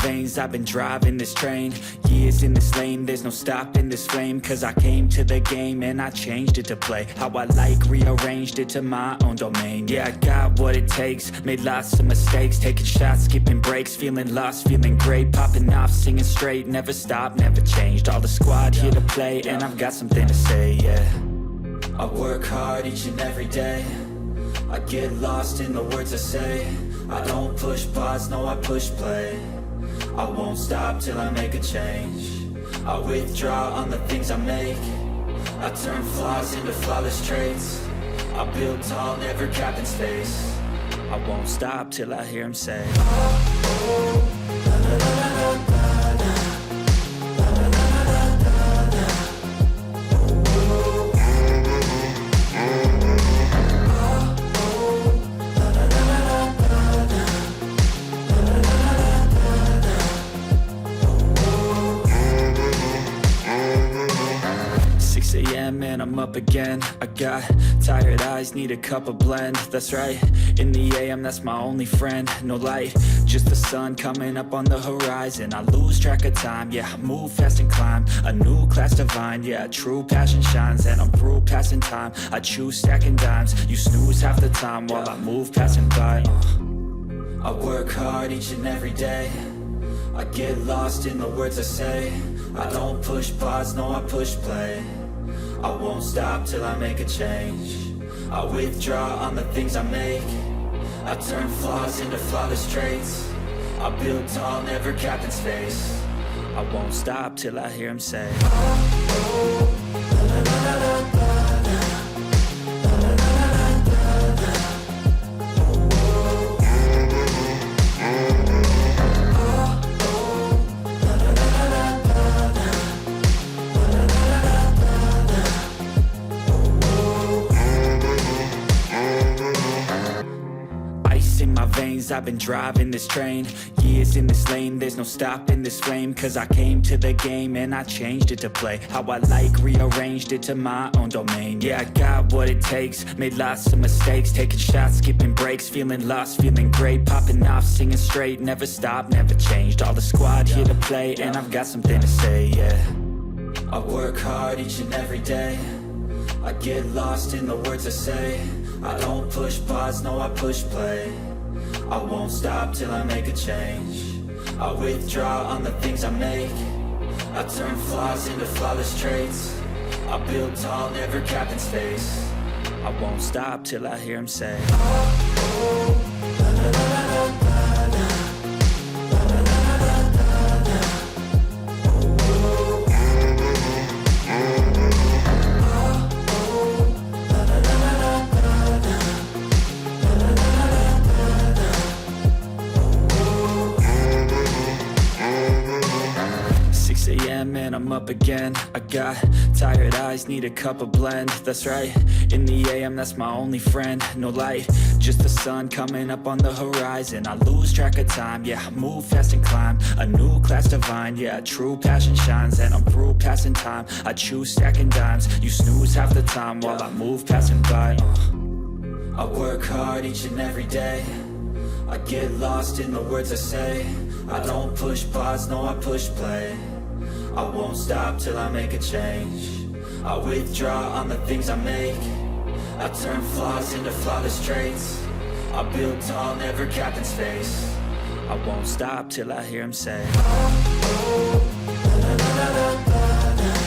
veins, I've been driving this train. Years in this lane, there's no stopping this flame. Cause I came to the game and I changed it to play how I like, rearranged it to my own domain. Yeah, I got what it takes, made lots of mistakes, taking shots, skipping breaks, feeling lost, feeling great, popping off, singing straight, never stopped, never changed. All the squad here to play, and I've got something to say, yeah. I work hard each and every day, I get lost in the words I say. I don't push pause, no I push play. I won't stop till I make a change. I withdraw on the things I make. I turn flaws into flawless traits. I build tall, never capped in space. I won't stop till I hear him say, oh, la, la, la, la, la, la. Man, I'm up again. I got tired eyes, need a cup of blend. That's right, in the AM, that's my only friend. No light, just the sun coming up on the horizon. I lose track of time, yeah, I move fast and climb a new class divine, yeah, true passion shines. And I'm through passing time, I choose stacking dimes. You snooze half the time while I move passing by. I work hard each and every day, I get lost in the words I say. I don't push pause, no I push play. I won't stop till I make a change. I withdraw on the things I make. I turn flaws into flawless traits. I build tall, never capped in space. I won't stop till I hear him say, oh, oh, la, la, la, la, la. I've been driving this train, years in this lane, there's no stopping this flame. Cause I came to the game and I changed it to play how I like, rearranged it to my own domain. Yeah, I got what it takes, made lots of mistakes, taking shots, skipping breaks, feeling lost, feeling great, popping off, singing straight, never stopped, never changed. All the squad here to play, and I've got something to say, yeah. I work hard each and every day, I get lost in the words I say. I don't push pause, no I push play. I won't stop till I make a change. I withdraw on the things I make. I turn flaws into flawless traits. I build tall, never capped in space. I won't stop till I hear him say, oh, oh, la, la, la, la, la, la. Man, I'm up again. I got tired eyes, need a cup of blend. That's right, in the AM, that's my only friend. No light, just the sun coming up on the horizon. I lose track of time, yeah, I move fast and climb a new class divine, yeah, true passion shines. And I'm through passing time, I choose stacking dimes. You snooze half the time while I move passing by. I work hard each and every day, I get lost in the words I say. I don't push pause, no I push play. I won't stop till I make a change. I withdraw on the things I make. I turn flaws into flawless traits. I build tall, never capped in space. I won't stop till I hear him say, oh, oh, la, la, la, la, la, la.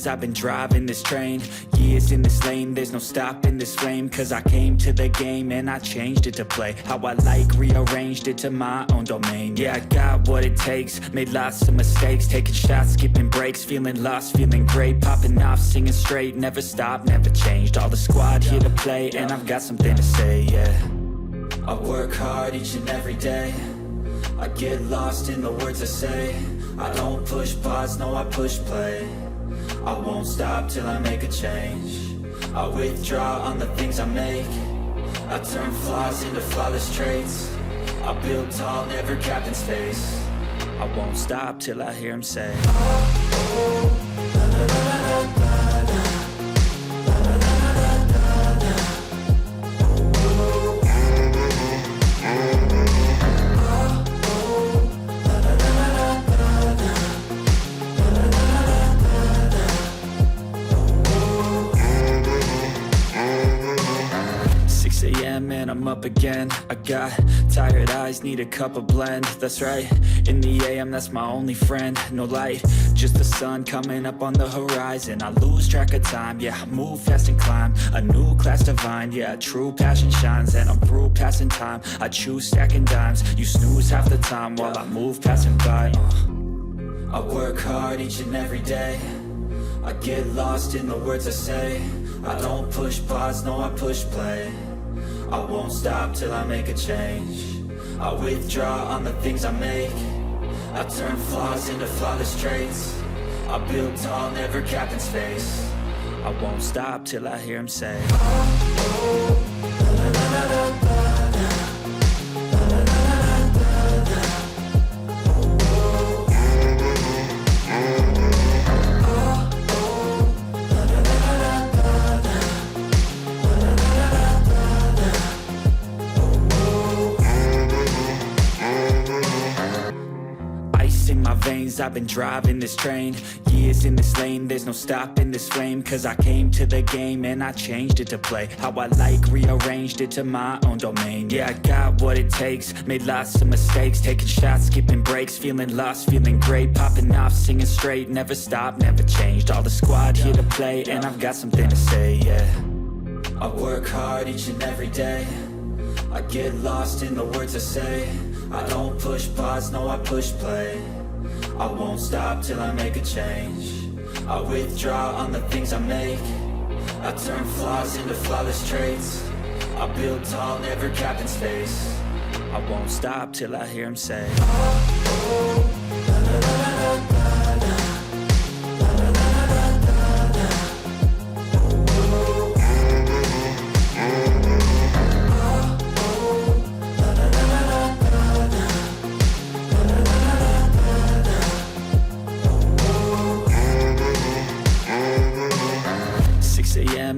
I've been driving this train, years in this lane, there's no stopping this flame. Cause I came to the game and I changed it to play how I like, rearranged it to my own domain. Yeah, I got what it takes, made lots of mistakes, taking shots, skipping breaks, feeling lost, feeling great, popping off, singing straight, never stopped, never changed. All the squad here to play, and I've got something to say, yeah. I work hard each and every day, I get lost in the words I say. I don't push pause, no I push play. I won't stop till I make a change. I withdraw on the things I make. I turn flaws into flawless traits. I build tall, never capped in space. I won't stop till I hear him say, and I'm up again. I got tired eyes, need a cup of blend. That's right, in the AM, that's my only friend. No light, just the sun coming up on the horizon. I lose track of time, yeah, I move fast and climb a new class divine, yeah, true passion shines. And I'm through passing time, I choose stacking dimes. You snooze half the time while I move passing by. I work hard each and every day. I get lost in the words I say. I don't push pause, no, I push play. I won't stop till I make a change. I withdraw on the things I make. I turn flaws into flawless traits. I build tall, never capped in space. I won't stop till I hear him say, I've been driving this train, years in this lane, there's no stopping this flame. Cause I came to the game and I changed it to play how I like, rearranged it to my own domain. Yeah, I got what it takes, made lots of mistakes, taking shots, skipping breaks, feeling lost, feeling great, popping off, singing straight, never stopped, never changed. All the squad here to play and I've got something to say, yeah. I work hard each and every day. I get lost in the words I say. I don't push pause, no, I push play. I won't stop till I make a change. I withdraw on the things I make. I turn flaws into flawless traits. I build tall, never capped in space. I won't stop till I hear him say,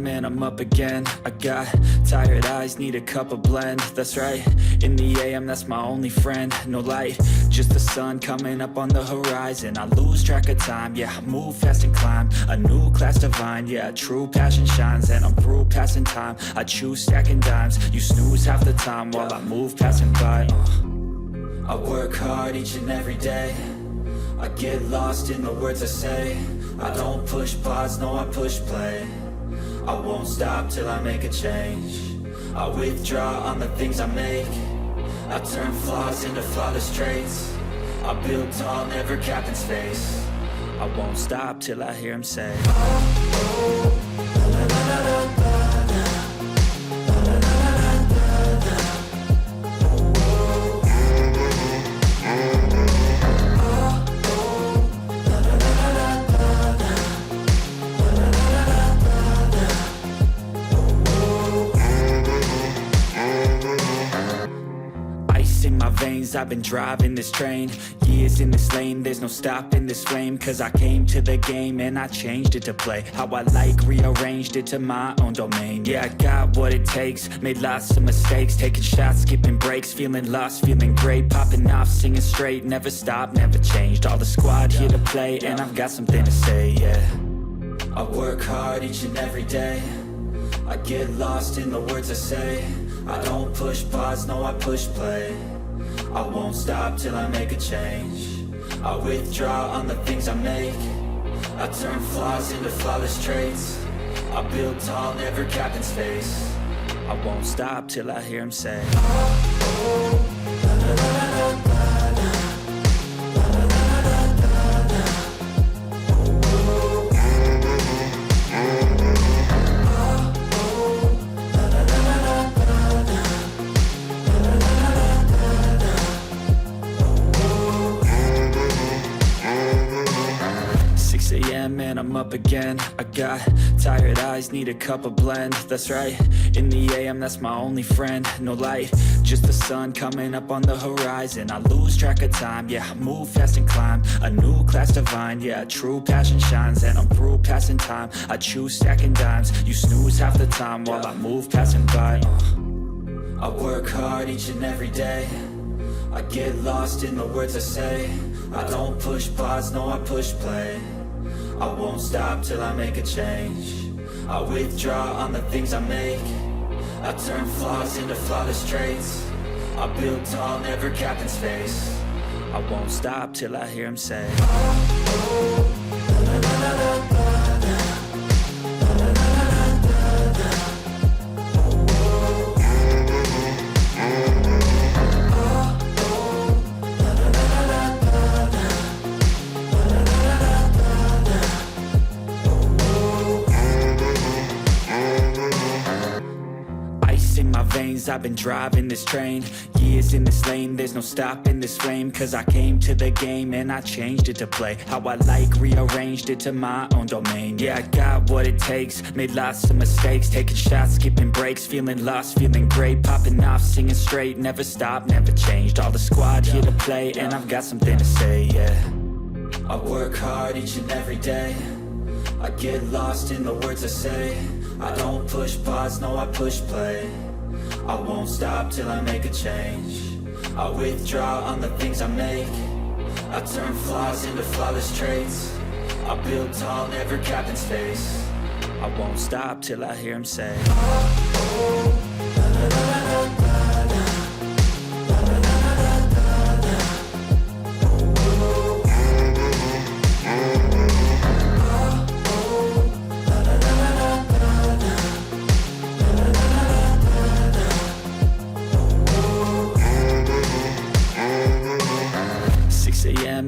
and I'm up again. I got tired eyes, need a cup of blend. That's right, in the AM, that's my only friend. No light, just the sun coming up on the horizon. I lose track of time, yeah, I move fast and climb a new class divine, yeah, true passion shines. And I'm through passing time, I choose stacking dimes. You snooze half the time while I move passing by. I work hard each and every day. I get lost in the words I say. I don't push pause, no, I push play. I won't stop till I make a change. I withdraw on the things I make. I turn flaws into flawless traits. I build tall, never capped in space. I won't stop till I hear him say, I've been driving this train, years in this lane, there's no stopping this flame. Cause I came to the game and I changed it to play how I like, rearranged it to my own domain. Yeah, I got what it takes, made lots of mistakes, taking shots, skipping breaks, feeling lost, feeling great, popping off, singing straight, never stopped, never changed. All the squad here to play and I've got something to say, yeah. I work hard each and every day. I get lost in the words I say. I don't push pause, no, I push play. I won't stop till I make a change. I withdraw on the things I make. I turn flaws into flawless traits. I build tall, never capped in space. I won't stop till I hear him say, a.m. and I'm up again. I got tired eyes, need a cup of blend. That's right, in the a.m. that's my only friend. No light, just the sun coming up on the horizon. I lose track of time, yeah, I move fast and climb a new class divine, yeah, true passion shines. And I'm through passing time, I choose stacking dimes. You snooze half the time while I move passing by. I work hard each and every day, I get lost in the words I say. I don't push pause, no I push play. I won't stop till I make a change. I withdraw on the things I make. I turn flaws into flawless traits. I build tall, never capped in space. I won't stop till I hear him say, I've been driving this train, years in this lane, there's no stopping this flame. Cause I came to the game and I changed it to play how I like, rearranged it to my own domain. Yeah, I got what it takes, made lots of mistakes, taking shots, skipping breaks, feeling lost, feeling great, popping off, singing straight, never stopped, never changed. All the squad here to play and I've got something to say, yeah. I work hard each and every day, I get lost in the words I say. I don't push pause, no I push play. I won't stop till I make a change. I withdraw on the things I make. I turn flaws into flawless traits. I build tall, never capped in space. I won't stop till I hear him say,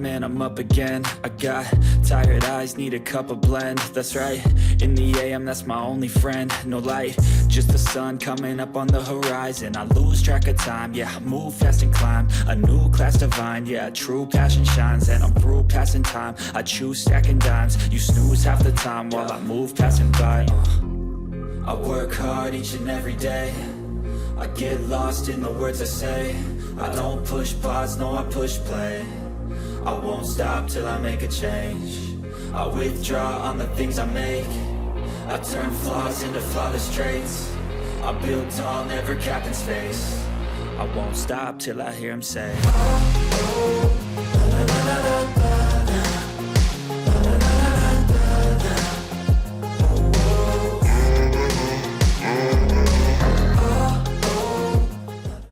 and I'm up again. I got tired eyes, need a cup of blend. That's right, in the a.m. that's my only friend. No light, just the sun coming up on the horizon. I lose track of time, yeah, I move fast and climb a new class divine, yeah, true passion shines. And I'm through passing time, I choose stacking dimes. You snooze half the time while I move passing by. I work hard each and every day, I get lost in the words I say. I don't push pause, no I push play. I won't stop till I make a change. I withdraw on the things I make. I turn flaws into flawless traits. I build tall, never capped in space. I won't stop till I hear him say,